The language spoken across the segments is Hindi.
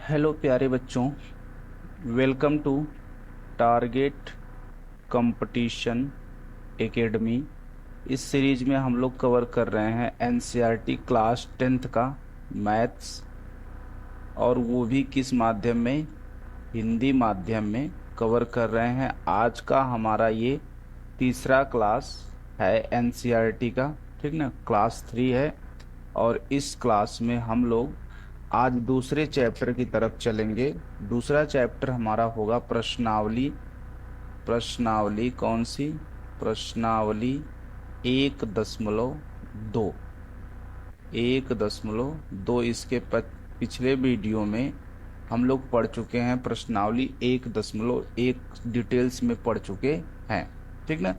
हेलो प्यारे बच्चों, welcome to target competition academy. इस सीरीज में हम लोग कवर कर रहे हैं एनसीईआरटी क्लास 10th का मैथ्स, और वो भी किस माध्यम में? हिंदी माध्यम में कवर कर रहे हैं। आज का हमारा ये तीसरा क्लास है एनसीईआरटी का, ठीक ना। क्लास 3 है और इस क्लास में हम लोग आज दूसरे चैप्टर की तरफ चलेंगे। दूसरा चैप्टर हमारा होगा प्रश्नावली। प्रश्नावली कौन सी? प्रश्नावली 1.2। 1.2 इसके पिछले वीडियो में हम लोग पढ़ चुके हैं। प्रश्नावली 1.1 डिटेल्स में पढ़ चुके हैं, ठीक ना।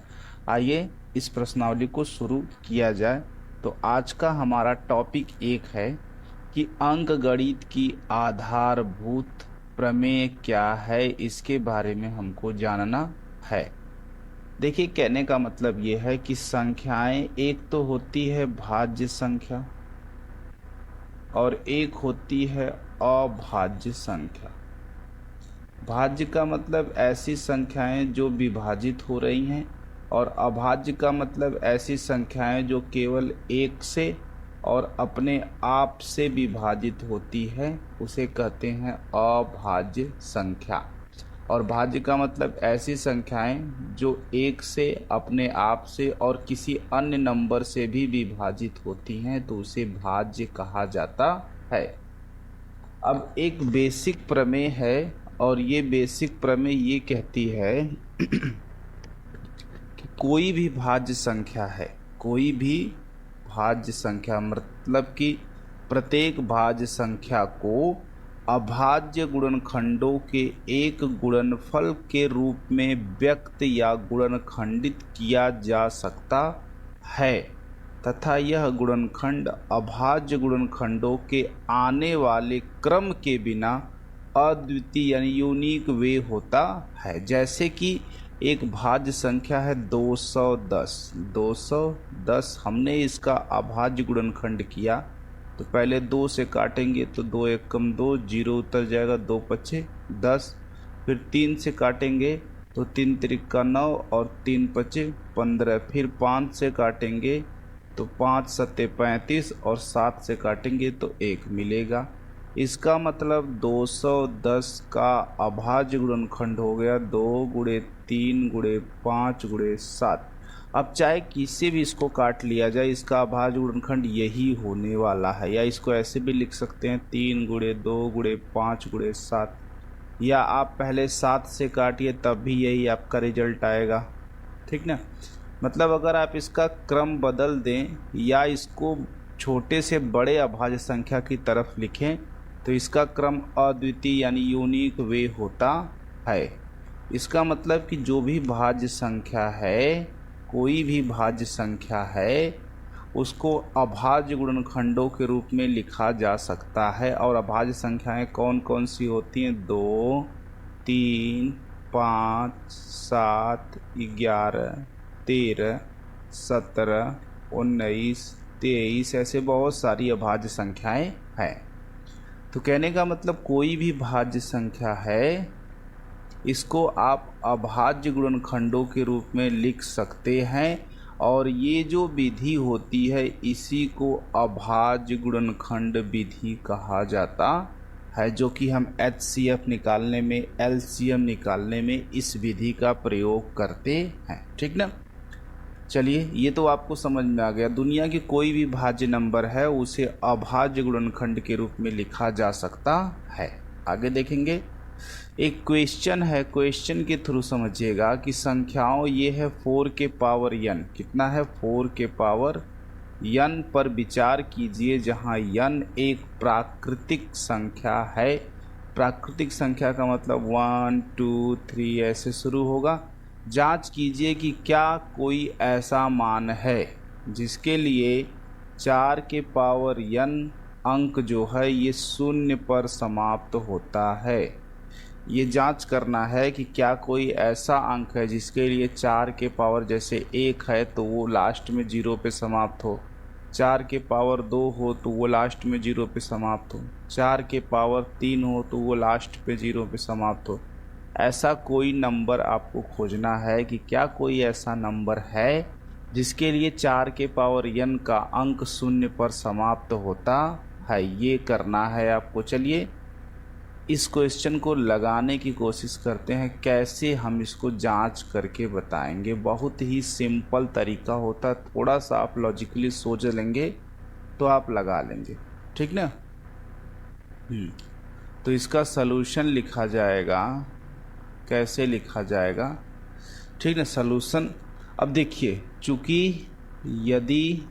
आइए इस प्रश्नावली को शुरू किया जाए। तो आज का हमारा टॉपिक एक है कि अंकगणित की आधारभूत प्रमेय क्या है, इसके बारे में हमको जानना है। देखिए, कहने का मतलब ये है कि संख्याएं एक तो होती है भाज्य संख्या और एक होती है अभाज्य संख्या। भाज्य का मतलब ऐसी संख्याएं जो विभाजित हो रही हैं, और अभाज्य का मतलब ऐसी संख्याएं जो केवल एक से और अपने आप से विभाजित होती है, उसे कहते हैं अभाज्य संख्या। और भाज्य का मतलब ऐसी संख्याएं जो एक से, अपने आप से और किसी अन्य नंबर से भी विभाजित होती हैं, तो उसे भाज्य कहा जाता है। अब एक बेसिक प्रमेय है, और ये बेसिक प्रमेय ये कहती है कि कोई भी भाज्य संख्या है, कोई भी भाज्य संख्या मतलब कि प्रत्येक भाज्य संख्या को अभाज्य गुणनखंडों के एक गुणनफल के रूप में व्यक्त या गुणनखंडित किया जा सकता है, तथा यह गुणनखंड अभाज्य गुणनखंडों के आने वाले क्रम के बिना अद्वितीय यानी यूनिक वे होता है। जैसे कि एक भाज्य संख्या है 210। 210 हमने इसका अभाज्य गुणनखंड किया, तो पहले 2 से काटेंगे तो 2 एकम 2, 0 उतर जाएगा, 2 पचे 10। फिर 3 से काटेंगे तो 3 तिरिका 9 और 3 पचे 15। फिर 5 से काटेंगे तो 5 सत्ते 35 और 7 से काटेंगे तो 1 मिलेगा। इसका मतलब 210 का अभाज्य गुणनखंड हो गया 2 गुणे 3 गुणे 5 गुणे 7। अब चाहे किसी भी इसको काट लिया जाए, इसका अभाज्य गुणनखंड यही होने वाला है। या इसको ऐसे भी लिख सकते हैं 3 गुणे 2 गुणे 5 गुणे 7, या आप पहले 7 से काटिए तब भी यही आपका रिजल्ट आएगा, ठीक ना। मतलब अगर आप इसका क्रम बदल दें या इसको छोटे से बड़े अभाज्य संख्या की तरफ लिखें, तो इसका क्रम अद्वितीय यानी यूनिक वे होता है। इसका मतलब कि जो भी भाज्य संख्या है, कोई भी भाज्य संख्या है, उसको अभाज्य गुणनखंडों के रूप में लिखा जा सकता है। और अभाज्य संख्याएं कौन कौन सी होती हैं? 2, 3, 5, 7, 11, 13, 17, 19, 23, ऐसे बहुत सारी अभाज्य संख्याएं हैं। तो कहने का मतलब कोई भी भाज्य संख्या है, इसको आप अभाज्य गुणनखंडों के रूप में लिख सकते हैं। और ये जो विधि होती है, इसी को अभाज्य गुणनखंड विधि कहा जाता है, जो कि हम एचसीएफ निकालने में, एलसीएम निकालने में इस विधि का प्रयोग करते हैं, ठीक ना। चलिए, ये तो आपको समझ में आ गया। दुनिया की कोई भी भाज्य नंबर है, उसे अभाज्य गुणनखंड के रूप में लिखा जा सकता है। आगे देखेंगे, एक क्वेश्चन है, क्वेश्चन के थ्रू समझिएगा कि संख्याओं ये है 4 के पावर n। कितना है? 4 के पावर n पर विचार कीजिए, जहां n एक प्राकृतिक संख्या है। प्राकृतिक संख्या का मतलब 1 2 3 ऐसे शुरू होगा। जांच कीजिए कि क्या कोई ऐसा मान है जिसके लिए 4 के पावर n अंक जो है ये 0 पर समाप्त होता है। ये जांच करना है कि क्या कोई ऐसा अंक है जिसके लिए 4 के पावर जैसे 1 है तो वो लास्ट में 0 पे समाप्त हो। 4 के पावर 2 हो तो वो लास्ट में 0 पे समाप्त हो, 4 के पावर 3 हो तो वो लास्ट पे 0 पे समाप्त हो। ऐसा कोई नंबर आपको खोजना है कि क्या कोई ऐसा नंबर है जिसके लिए 4 के पावर n का अंक 0 पर समाप्त होता है, ये करना है आपको। चलिए इस क्वेश्चन को लगाने की कोशिश करते हैं, कैसे हम इसको जांच करके बताएंगे। बहुत ही सिंपल तरीका होता, थोड़ा सा आप लॉजिकली सोच लेंगे तो आप लगा लेंगे, ठीक ना। तो इसका सलूशन लिखा जाएगा, कैसे लिखा जाएगा, ठीक ना। सलूशन अब देखिए, चूंकि यदि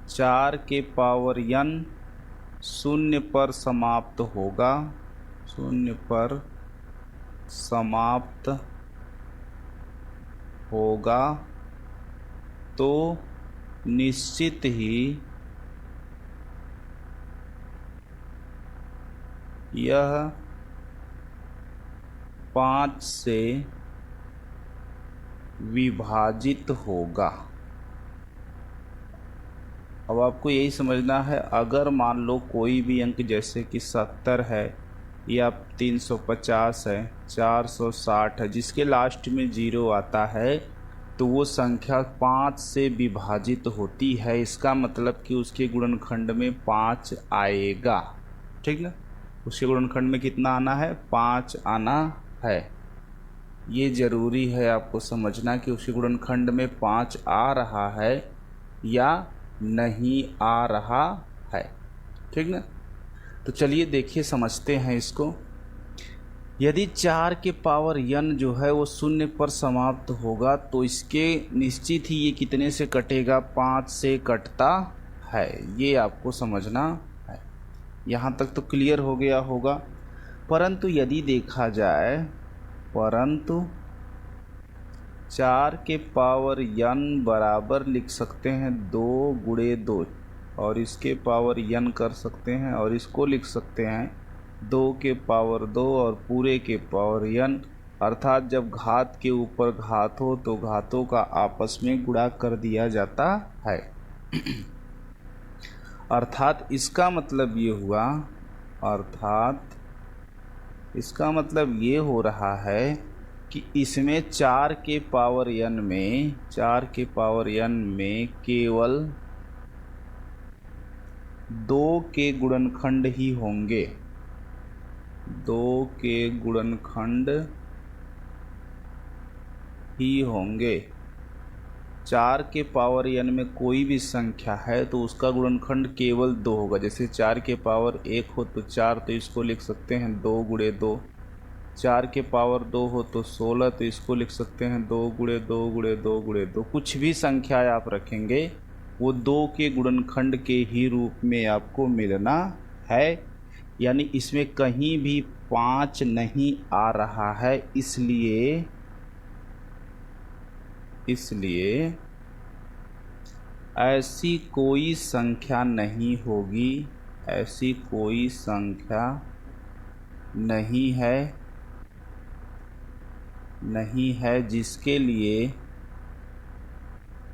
4 के पावर n 0 पर समाप्त होगा, 0 पर समाप्त होगा, तो निश्चित ही यह 5 से विभाजित होगा। अब आपको यही समझना है, अगर मान लो कोई भी अंक जैसे कि 70 है या 350 है, 460 है, जिसके लास्ट में 0 आता है, तो वो संख्या 5 से विभाजित होती है। इसका मतलब कि उसके गुणनखंड में 5 आएगा, ठीक ना। उसके गुणनखंड में कितना आना है, 5 आना है। ये ज़रूरी है आपको समझना कि उसके गुणनखंड में 5 आ रहा है या नहीं आ रहा है, ठीक ना। तो चलिए देखिए, समझते हैं इसको। यदि 4 के पावर n जो है वो 0 पर समाप्त होगा, तो इसके निश्चित ही ये कितने से कटेगा, 5 से कटता है। ये आपको समझना है। यहाँ तक तो क्लियर हो गया होगा। परंतु यदि देखा जाए, परंतु 4 के पावर n बराबर लिख सकते हैं 2 गुणे 2, और इसके पावर n कर सकते हैं, और इसको लिख सकते हैं 2 के पावर 2 और पूरे के पावर n। अर्थात जब घात के ऊपर घात हो तो घातों का आपस में गुणा कर दिया जाता है। अर्थात इसका मतलब ये हुआ, अर्थात इसका मतलब ये हो रहा है कि इसमें 4 के पावर n में, 4 के पावर n में केवल 2 के गुणनखंड ही होंगे, 2 के गुणनखंड ही होंगे। 4 के पावर n में कोई भी संख्या है तो उसका गुणनखंड केवल 2 होगा। जैसे 4 के पावर 1 हो तो 4, तो इसको लिख सकते हैं 2 गुणे 2। 4 के पावर 2 हो तो 16, तो इसको लिख सकते हैं 2 गुणे 2 गुणे 2 गुणे 2। कुछ भी संख्या आप रखेंगे वो 2 के गुणनखंड के ही रूप में आपको मिलना है। यानी इसमें कहीं भी 5 नहीं आ रहा है, इसलिए ऐसी कोई संख्या नहीं होगी, ऐसी कोई संख्या नहीं है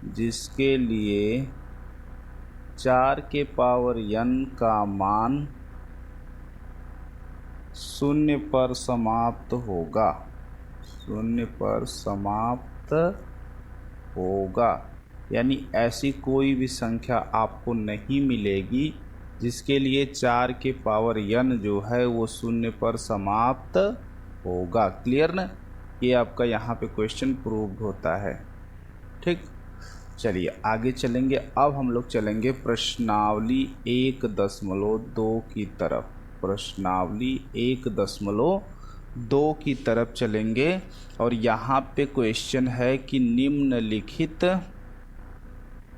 जिसके लिए 4 के पावर n का मान 0 पर समाप्त होगा, 0 पर समाप्त होगा। यानी ऐसी कोई भी संख्या आपको नहीं मिलेगी जिसके लिए 4 के पावर n जो है वो 0 पर समाप्त होगा। क्लियर ना। ये आपका यहाँ पे क्वेश्चन प्रूव्ड होता है, ठीक। चलिए आगे चलेंगे। अब हम लोग चलेंगे प्रश्नावली 1.2 की तरफ, प्रश्नावली 1.2 की तरफ चलेंगे। और यहाँ पे क्वेश्चन है कि निम्नलिखित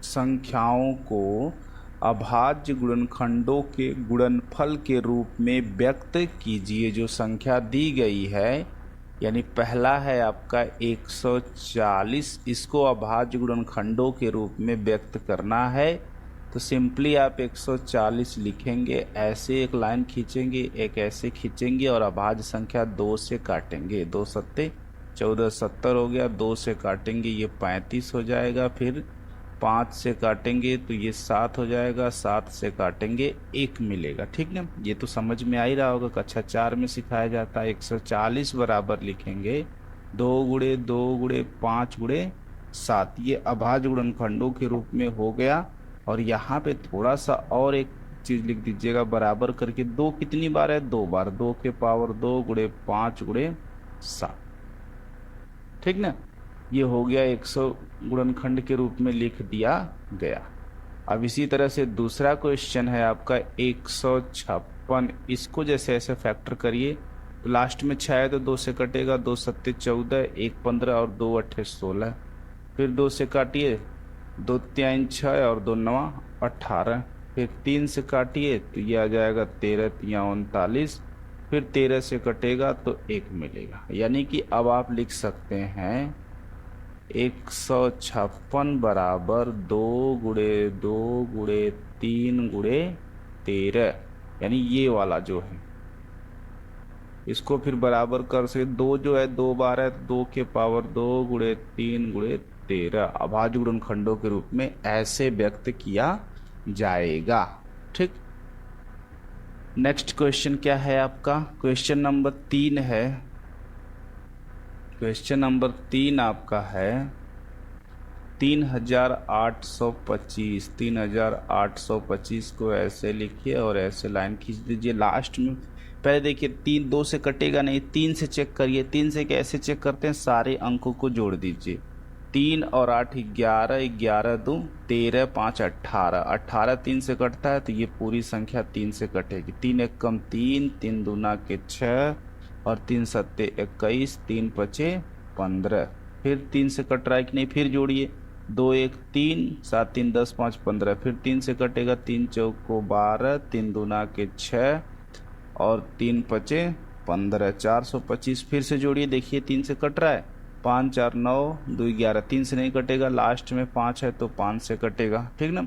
संख्याओं को अभाज्य गुणनखंडों के गुणनफल के रूप में व्यक्त कीजिए। जो संख्या दी गई है, यानी पहला है आपका 140, इसको अभाज्य गुणनखंडों के रूप में व्यक्त करना है। तो सिंपली आप 140 लिखेंगे, ऐसे एक लाइन खींचेंगे, एक ऐसे खींचेंगे और अभाज्य संख्या 2 से काटेंगे। 2 सत्ते 14, 70 हो गया। 2 से काटेंगे, ये 35 हो जाएगा। फिर 5 से काटेंगे तो ये 7 हो जाएगा, 7 से काटेंगे 1 मिलेगा। ठीक ना, ये तो समझ में आ ही रहा होगा, कक्षा 4 में सिखाया जाता है। 140 बराबर लिखेंगे 2 × 2 × 5 × 7, ये अभाज्य गुणनखंडों के रूप में हो गया। और यहाँ पे थोड़ा सा और एक चीज लिख दीजिएगा, बराबर करके 2 कितनी बार है, 2 बार, 2 के पावर 2 × 5 × 7। ठीक ना, ये हो गया 100 गुणनखंड के रूप में लिख दिया गया। अब इसी तरह से दूसरा क्वेश्चन है आपका 156। इसको जैसे ऐसे फैक्टर करिए तो लास्ट में 6 है तो 2 से कटेगा, 2 सत्ते 14, 1 15 और 2 अट्ठे 16। फिर 2 से काटिए, 2 3 6 और 2 9 18। फिर 3 से काटिए तो ये आ जाएगा 13 3 39। फिर 13 से कटेगा तो 1 मिलेगा। यानी कि अब आप लिख सकते हैं 156 बराबर 2 × 2 × 3 × 13, यानी ये वाला जो है इसको फिर बराबर कर से 2 जो है 2 बार है, 2 के पावर 2 × 3 × 13 अभाज्य गुणनखंडों के रूप में ऐसे व्यक्त किया जाएगा। ठीक, नेक्स्ट क्वेश्चन क्या है आपका, क्वेश्चन नंबर 3 है। क्वेश्चन नंबर 3 आपका है 3825। 3825 को ऐसे लिखिए और ऐसे लाइन खींच दीजिए लास्ट में। पहले देखिए 3 2 से कटेगा नहीं, 3 से चेक करिए। 3 से कैसे चेक करते हैं, सारे अंकों को जोड़ दीजिए। 3 और 8 11, 11 2 13, 5 18। 18 3 से कटता है तो ये पूरी संख्या 3 से कटेगी। 3 1 कम 3, 3 दूना के 6 और 3 सत्ते 21, 3 पचे 15। फिर 3 से कट रहा है कि नहीं, फिर जोड़िए 2 1 3, 7 3 10 5 15। फिर 3 से कटेगा, 3 चौको 12, 3 दूना के 6 और 3 पचे 15, 425। फिर से जोड़िए, देखिए 3 से कट रहा है, 5 4 9 2 11। 3 से नहीं कटेगा, लास्ट में 5 है तो 5 से कटेगा। ठीक ना,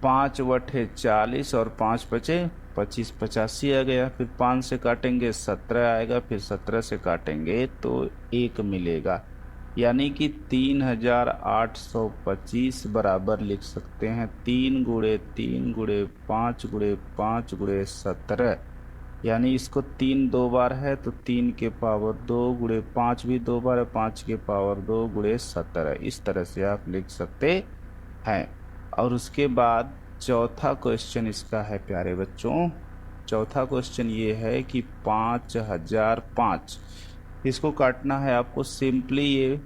5 बटे 40 और 5 बचे 25, 85 आ गया। फिर 5 से काटेंगे 17 आएगा, फिर 17 से काटेंगे तो 1 मिलेगा। यानी कि 3825 बराबर लिख सकते हैं 3 × 3 × 5 × 5 × 17। यानी इसको 3 2 बार है तो 3 के पावर 2 × 5 भी 2 बार है, 5 के पावर 2 × 17। इस तरह से आप लिख सकते हैं। और उसके बाद चौथा क्वेश्चन इसका है प्यारे बच्चों। चौथा क्वेश्चन ये है कि 5005, इसको काटना है आपको। सिंपली ये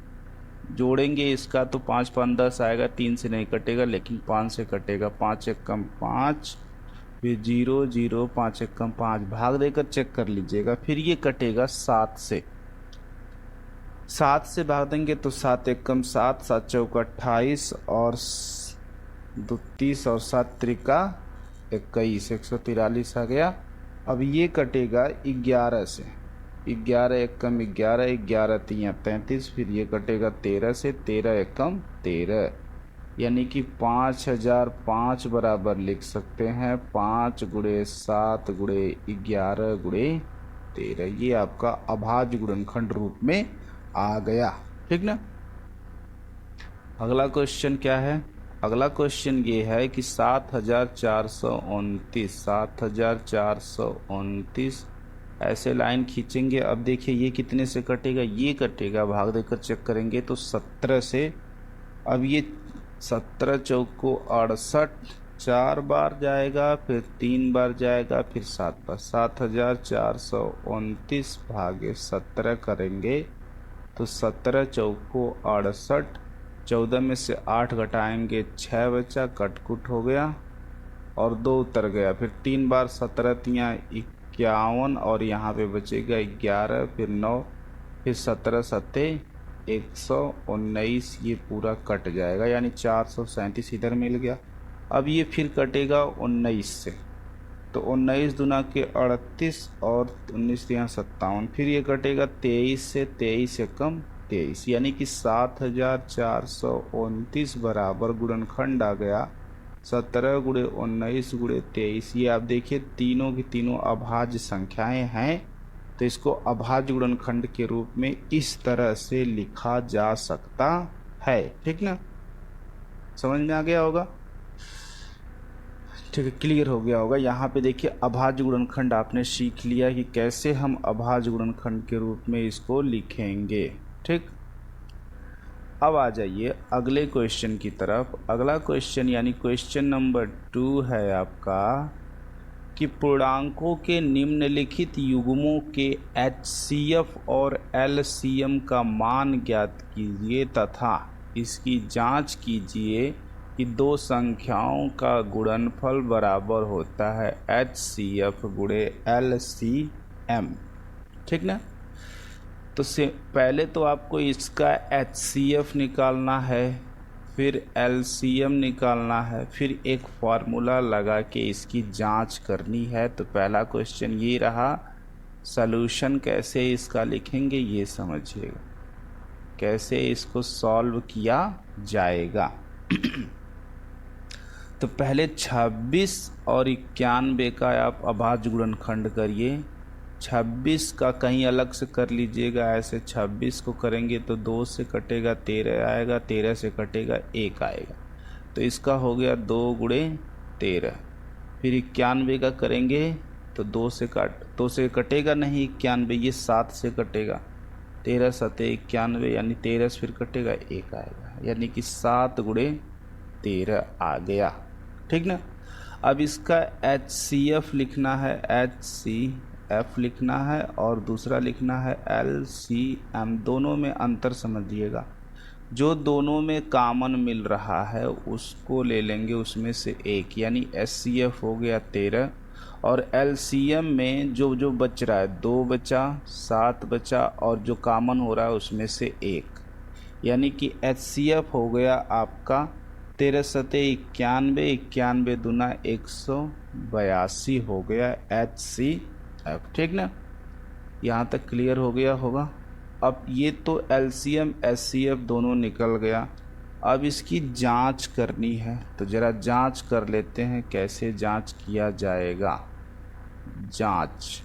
जोड़ेंगे इसका तो 5 5 10 आएगा, 3 से नहीं कटेगा लेकिन 5 से कटेगा। 5 1 कम 5, फिर 0 0, 5 1 कम 5, भाग देकर चेक कर लीजिएगा। फिर ये कटेगा 7 से, 7 से भाग देंगे तो 7 1 कम 7, 7 चौका 28 और 30 और 7 त्रिका 21, 143 आ गया। अब ये कटेगा 11 से, 11 1 कम 11, 11 3 33। फिर ये कटेगा 13 से, 13 1 कम 13। यानी कि 5005 बराबर लिख सकते हैं 5 × 7 × 11 × 13। ये आपका अभाज्य गुणनखंड रूप में आ गया। ठीक ना, अगला क्वेश्चन क्या है, अगला क्वेश्चन ये है कि 7429। 7429 ऐसे लाइन खींचेंगे। अब देखिए ये कितने से कटेगा, ये कटेगा, भाग देकर चेक करेंगे तो 17 से। अब ये 17 चौको 68, 4 बार जाएगा, फिर 3 बार जाएगा, फिर 7 बार। 7429 भागे 17 करेंगे तो 17 चौको 68, 14 में से 8 घटाएंगे 6 बचा, कटकुट हो गया और 2 उतर गया। फिर 3 बार 17 3 51 और यहाँ पे बचेगा 11, फिर 9, फिर 17 सत्ते 119। ये पूरा कट जाएगा, यानी 437 इधर मिल गया। अब ये फिर कटेगा 19 से, तो 19 दूना के 38 और 19 यहाँ 57। फिर ये कटेगा 23 से, 23 से कम 23। यानी कि 7429 बराबर गुणनखंड आ गया 17 × 19 × 23। ये आप देखिए तीनों की तीनों अभाज्य संख्याएं हैं, तो इसको अभाज्य गुणनखंड के रूप में इस तरह से लिखा जा सकता है। ठीक ना, समझ में आ गया होगा। ठीक है, क्लियर हो गया होगा। यहाँ पे देखिए अभाज्य गुणनखंड आपने सीख लिया कि कैसे हम अभाज्य गुणनखंड के रूप में इसको लिखेंगे। ठीक, अब आ जाइए अगले क्वेश्चन की तरफ। अगला क्वेश्चन यानी क्वेश्चन नंबर 2 है आपका कि पूर्णांकों के निम्नलिखित युग्मों के HCF और LCM का मान ज्ञात कीजिए तथा इसकी जांच कीजिए कि दो संख्याओं का गुणनफल बराबर होता है HCF गुणे LCM। ठीक ना, तो से पहले तो आपको इसका HCF निकालना है, फिर LCM निकालना है, फिर एक फार्मूला लगा के इसकी जांच करनी है। तो पहला क्वेश्चन ये रहा, सॉल्यूशन कैसे इसका लिखेंगे ये समझिएगा, कैसे इसको सॉल्व किया जाएगा। तो पहले 26 और 91 का आप अभाज्य गुणनखंड करिए। 26 का कहीं अलग से कर लीजिएगा, ऐसे 26 को करेंगे तो 2 से कटेगा 13 आएगा, 13 से कटेगा 1 आएगा, तो इसका हो गया 2 गुणे 13। फिर 91 का करेंगे तो 2 से कटेगा नहीं 91, ये 7 से कटेगा, 13 सते 91 यानी 13 से फिर कटेगा 1 आएगा, यानी कि 7 गुणे 13 आ गया। ठीक ना, अब इसका HCF लिखना है, HCF लिखना है और दूसरा लिखना है LCM। दोनों में अंतर समझिएगा, जो दोनों में कॉमन मिल रहा है उसको ले लेंगे उसमें से एक, यानी HCF हो गया 13 और LCM में जो जो बच रहा है 2 बचा, 7 बचा और जो कॉमन हो रहा है उसमें से एक, यानी कि HCF हो गया आपका 13 सते 91, 91 दूना 182 हो गया HCF। ठीक ना, यहाँ तक क्लियर हो गया होगा। अब ये तो LCM HCF दोनों निकल गया, अब इसकी जांच करनी है, तो ज़रा जांच कर लेते हैं कैसे जांच किया जाएगा। जांच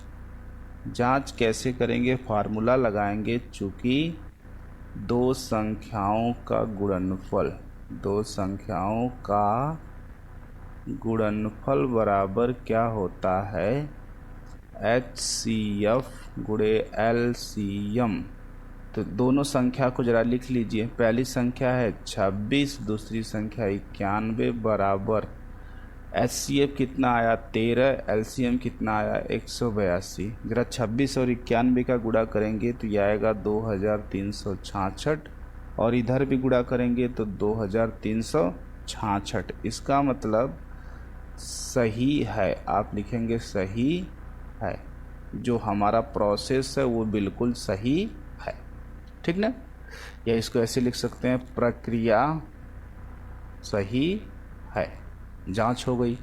कैसे करेंगे, फार्मूला लगाएंगे, चूँकि दो संख्याओं का गुणनफल बराबर क्या होता है HCF गुणे LCM। तो दोनों संख्या को जरा लिख लीजिए, पहली संख्या है 26, दूसरी संख्या 91 बराबर HCF कितना आया 13, LCM कितना आया 182। जरा 26 और 91 का गुणा करेंगे तो यह आएगा 2366 और इधर भी गुणा करेंगे तो 2366। इसका मतलब सही है, आप लिखेंगे सही है, जो हमारा प्रोसेस है वो बिल्कुल सही है। ठीक ना, या इसको ऐसे लिख सकते हैं, प्रक्रिया सही है। जांच हो गई।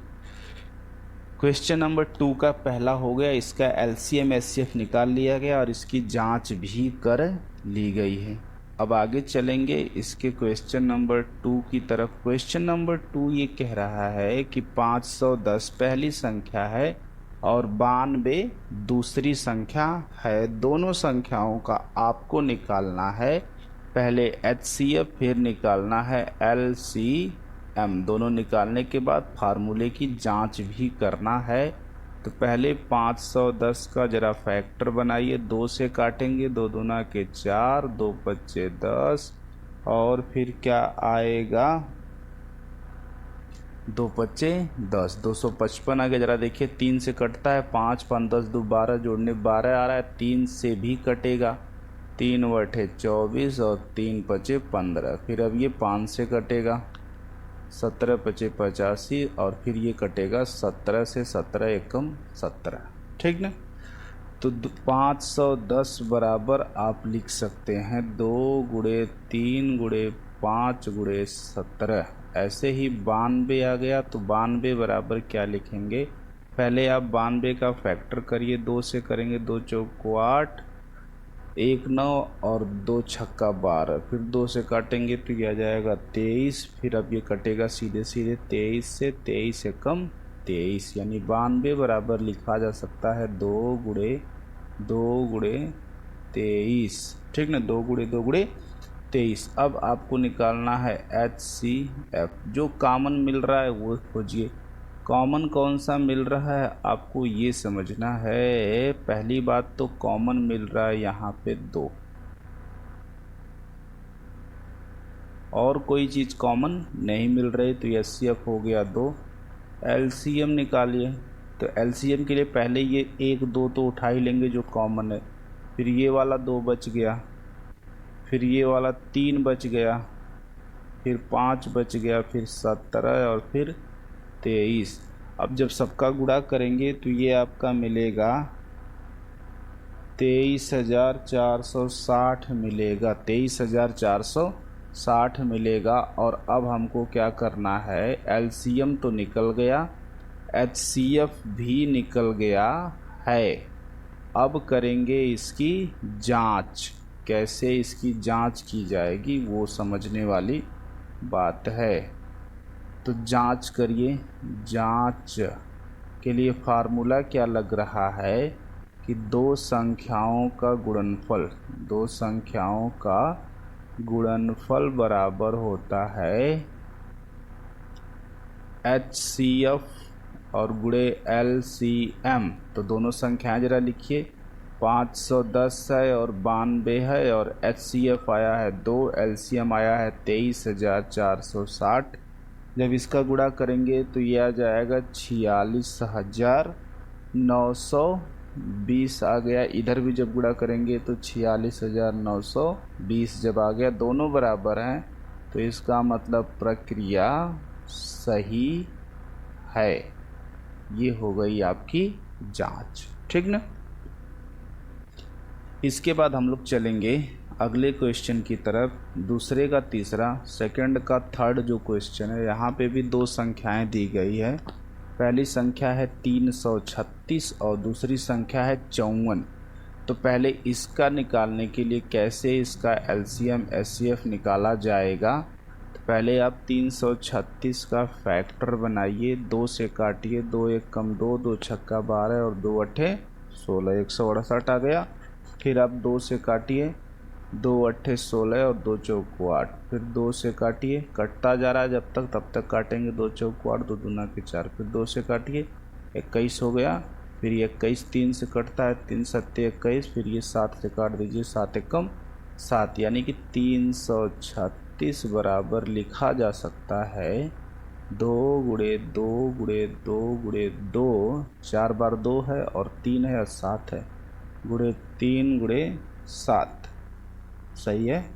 क्वेश्चन नंबर 2 का पहला हो गया, इसका LCM HCF निकाल लिया गया और इसकी जांच भी कर ली गई है। अब आगे चलेंगे इसके क्वेश्चन नंबर 2 की तरफ। क्वेश्चन नंबर 2 ये कह रहा है कि 510 पहली संख्या है और 92 दूसरी संख्या है। दोनों संख्याओं का आपको निकालना है, पहले HCF फिर निकालना है LCM। दोनों निकालने के बाद फार्मूले की जांच भी करना है। तो पहले 510 का जरा फैक्टर बनाइए, 2 से काटेंगे, 2 दूना के 4, 2 पच्चे 10 और फिर क्या आएगा 2 पच्चे 10, 255 आ गया। जरा देखिए 3 से कटता है, 5 5 10 2 12, जोड़ने 12 आ रहा है, 3 से भी कटेगा, 3 बटे 24 और 3 पचे 15। फिर अब ये 5 से कटेगा, 17 पचे 85 और फिर ये कटेगा 17 से, 17 एकम 17। ठीक ना, तो 510 बराबर आप लिख सकते हैं 2 गुणे 3 गुणे 5 गुणे 17। ऐसे ही 92 आ गया, तो 92 बराबर क्या लिखेंगे, पहले आप 92 का फैक्टर करिए, 2 से करेंगे, 2 चौको 8, 1 9 और 2 छक्का 12, फिर 2 से काटेंगे तो यह आ जाएगा 23। फिर अब ये कटेगा सीधे सीधे 23 से, 23 एकम 23, यानी 92 बराबर लिखा जा सकता है 2 गुणे 23। ठीक ना, 2 गुणे 2 गुणे 23। अब आपको निकालना है HCF, जो कॉमन मिल रहा है वो खोजिए। कॉमन कौन सा मिल रहा है आपको ये समझना है। पहली बात तो कॉमन मिल रहा है यहाँ पे 2, और कोई चीज़ कॉमन नहीं मिल रही, तो HCF हो गया 2। LCM निकालिए। तो LCM के लिए पहले ये 1 2 तो उठा ही लेंगे जो कॉमन है, फिर ये वाला 2 बच गया, फिर ये वाला 3 बच गया, फिर 5 बच गया, फिर 17 और फिर 23। अब जब सबका गुणा करेंगे तो ये आपका मिलेगा 23,460 मिलेगा, 23,460 मिलेगा। और अब हमको क्या करना है, LCM तो निकल गया, HCF भी निकल गया है। अब करेंगे इसकी जांच। कैसे इसकी जांच की जाएगी वो समझने वाली बात है। तो जांच करिए। जांच के लिए फार्मूला क्या लग रहा है कि दो संख्याओं का गुणनफल बराबर होता है HCF और गुणे LCM। तो दोनों संख्याएं जरा लिखिए। 510 है और 92 है, और HCF आया है 2, LCM आया है 23,460। जब इसका गुणा करेंगे तो ये आ जाएगा 46,920 आ गया। इधर भी जब गुणा करेंगे तो 46,920 जब आ गया, दोनों बराबर हैं, तो इसका मतलब प्रक्रिया सही है। ये हो गई आपकी जांच, ठीक ना। इसके बाद हम लोग चलेंगे अगले क्वेश्चन की तरफ। दूसरे का तीसरा, सेकंड का थर्ड जो क्वेश्चन है, यहाँ पे भी दो संख्याएं दी गई है। पहली संख्या है 336 और दूसरी संख्या है 54। तो पहले इसका निकालने के लिए कैसे इसका LCM HCF निकाला जाएगा, तो पहले आप 336 का फैक्टर बनाइए। 2 से काटिए, 2 1 कम 2, 2 छक्का 12 और 2 अट्ठे 16, 168 आ गया। फिर आप 2 से काटिए, 2 अट्ठे 16 और 2 चौको 8। फिर 2 से काटिए, कटता जा रहा है जब तक, तब तक काटेंगे। 2 चौको 8, 2 दूना के 4। फिर 2 से काटिए, 21 हो गया। फिर ये 21 3 से कटता है, 3 सत्ते 21। फिर ये 7 से काट दीजिए, 7 एकम 7, यानी कि 336 बराबर लिखा जा सकता है 2 गुणे 2 गुणे 2 गुणे 2, 4 बार 2 है और 3 है और 7 है, गुणे 3 गुणे 7। सही है,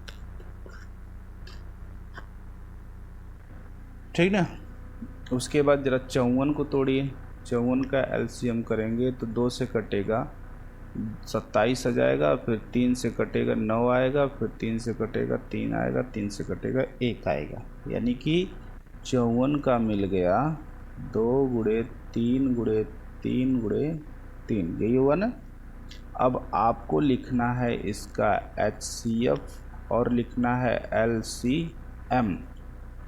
ठीक ना। उसके बाद जरा 54 को तोड़िए। 54 का LCM करेंगे तो 2 से कटेगा 27 आ जाएगा, फिर 3 से कटेगा 9 आएगा, फिर 3 से कटेगा 3 आएगा, 3 से कटेगा 1 आएगा, यानी कि 54 का मिल गया 2 गुणे 3 गुणे 3 गुणे 3। यही हुआ ना। अब आपको लिखना है इसका HCF और लिखना है LCM।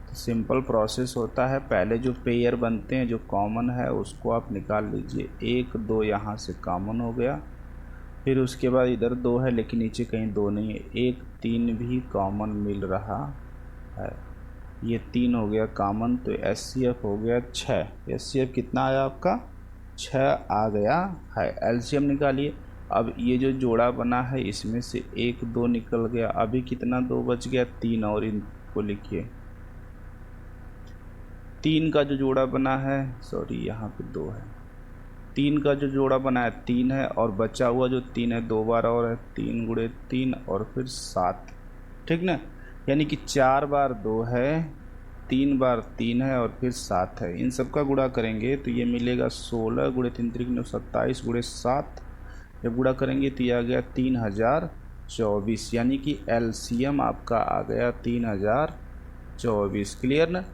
तो सिंपल प्रोसेस होता है, पहले जो पेयर बनते हैं जो कॉमन है उसको आप निकाल लीजिए। 1 2 यहाँ से कॉमन हो गया, फिर उसके बाद इधर 2 है लेकिन नीचे कहीं 2 नहीं है, 1 3 भी कॉमन मिल रहा है, ये 3 हो गया कॉमन, तो HCF हो गया 6। HCF कितना आया आपका, 6 आ गया है। LCM निकालिए। अब ये जो जोड़ा बना है इसमें से 1 2 निकल गया, अभी कितना 2 बच गया, 3, और इनको लिखिए। 3 का जो जोड़ा बना है, सॉरी यहाँ पे 2 है, 3 का जो जोड़ा बना है 3 है, और बचा हुआ जो 3 है 2 बार और है, 3 गुणे 3 और फिर 7, ठीक ना। यानी कि 4 बार 2 है, 3 बार 3 है और फिर 7 है। इन सब का गुणा करेंगे तो ये मिलेगा 16 गुणे 3 त्रिक 9, 27 गुणे 7। जब गुणा करेंगे तो ये आ गया 3024, यानी कि LCM आपका आ गया 3024। क्लियर ना।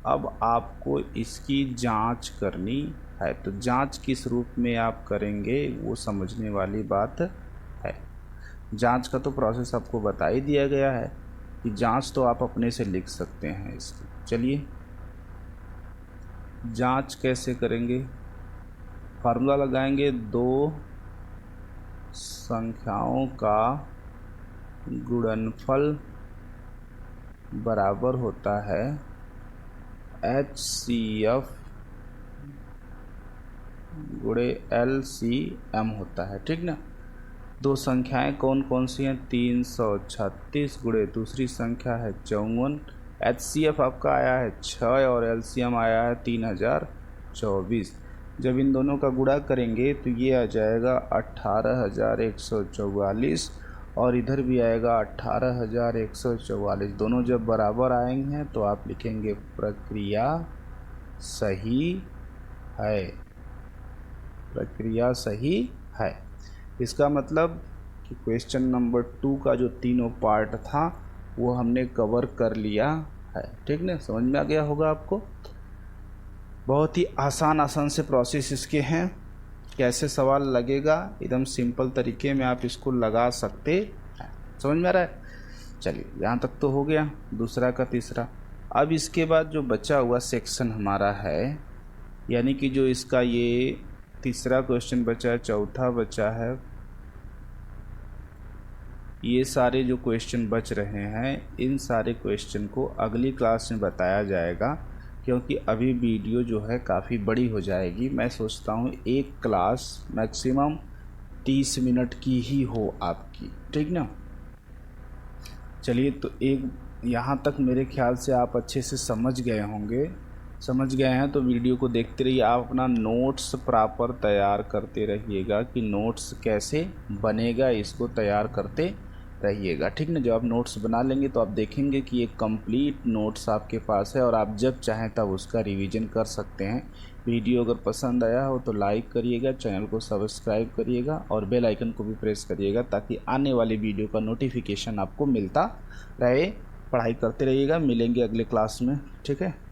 अब आपको इसकी जांच करनी है, तो जांच किस रूप में आप करेंगे वो समझने वाली बात है। जांच का तो प्रोसेस आपको बता ही दिया गया है कि जांच तो आप अपने से लिख सकते हैं इसकी। चलिए जांच कैसे करेंगे। फार्मूला लगाएंगे, दो संख्याओं का गुणनफल बराबर होता है HCF गुणे LCM होता है, ठीक ना। दो संख्याएं कौन कौन सी हैं, 336 गुणे दूसरी संख्या है 54। HCF आपका आया है 6 और LCM आया है 3024। जब इन दोनों का गुणा करेंगे तो ये आ जाएगा 18,144 और इधर भी आएगा 18,144। दोनों जब बराबर आएंगे तो आप लिखेंगे प्रक्रिया सही है, प्रक्रिया सही है। इसका मतलब कि क्वेश्चन नंबर 2 का जो तीनों पार्ट था वो हमने कवर कर लिया है, ठीक ना। समझ में आ गया होगा आपको। बहुत ही आसान से प्रोसेस इसके हैं। कैसे सवाल लगेगा, एकदम सिंपल तरीके में आप इसको लगा सकते हैं। समझ में आ रहा है। चलिए यहाँ तक तो हो गया दूसरा का तीसरा। अब इसके बाद जो बचा हुआ सेक्शन हमारा है, यानी कि जो इसका ये तीसरा क्वेश्चन बचा है, चौथा बचा है, ये सारे जो क्वेश्चन बच रहे हैं इन सारे क्वेश्चन को अगली क्लास में बताया जाएगा, क्योंकि अभी वीडियो जो है काफ़ी बड़ी हो जाएगी। मैं सोचता हूँ एक क्लास मैक्सिमम 30 मिनट की ही हो आपकी, ठीक ना। चलिए तो एक यहाँ तक मेरे ख्याल से आप अच्छे से समझ गए होंगे। समझ गए हैं तो वीडियो को देखते रहिए। आप अपना नोट्स प्रॉपर तैयार करते रहिएगा कि नोट्स कैसे बनेगा, इसको तैयार करते रहिएगा, ठीक ना। जब आप नोट्स बना लेंगे तो आप देखेंगे कि एक कंप्लीट नोट्स आपके पास है और आप जब चाहें तब उसका रिवीजन कर सकते हैं। वीडियो अगर पसंद आया हो तो लाइक करिएगा, चैनल को सब्सक्राइब करिएगा और बेल आइकन को भी प्रेस करिएगा ताकि आने वाली वीडियो का नोटिफिकेशन आपको मिलता रहे। पढ़ाई करते रहिएगा। मिलेंगे अगले क्लास में, ठीक है।